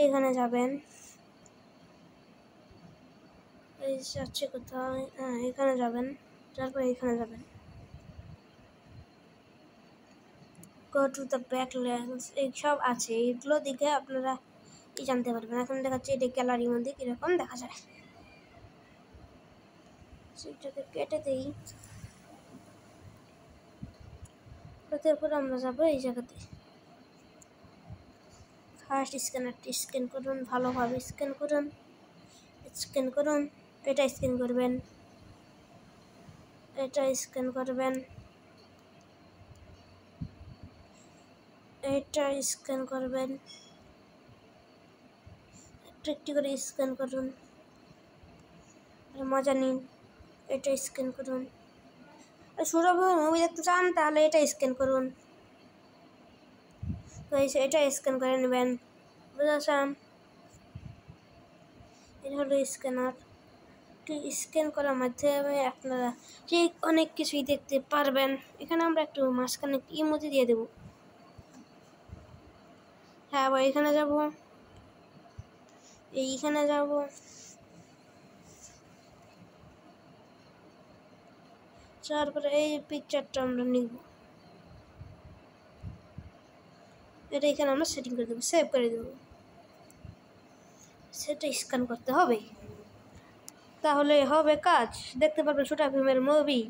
এখানে যাবেন, এই যাচ্ছে কোথায়, হ্যাঁ এখানে যাবেন, তারপর এখানে যাবেন, গো টু দ্য ব্যাকল্যান্ডস, এইসব আছে, এইগুলো দেখে আপনারা জানতে পারবেন। এখন দেখাচ্ছে এটা গ্যালারির মধ্যে কীরকম দেখা যায়। সেটাকে কেটে দিই, তারপর আমরা যাবো এই জায়গাতে। ফার্স্ট স্ক্যানারটি স্ক্যান করুন, ভালোভাবে স্ক্যান করুন, স্ক্যান করুন, এটা স্ক্যান করবেন, এটা স্ক্যান করবেন, এটা স্ক্যান করবেন, একটু করে স্ক্যান করুন, মজা নিন, এটা স্ক্যান করুন। সুরভি মুভি দেখতে চান তাহলে এটা স্ক্যান করুন, তো এটা স্ক্যান করে নেবেন, বুঝেছেন? এটা হলো স্ক্যানার। স্ক্যান করার মাধ্যমে আপনারা ঠিক অনেক কিছুই দেখতে পারবেন। এখানে আমরা একটু মাঝখানে ইমোজি দিয়ে দেব। হ্যাঁ আবার এখানে যাব, এইখানে যাব, তারপরে এই পিকচারটা আমরা নিব, এটা এখানে আমরা সেটিং করে দেবো, সেভ করে দেবো। সেটা স্ক্যান করতে হবে, তাহলে হবে কাজ, দেখতে পারবেন ছোটা ভীমের মুভি।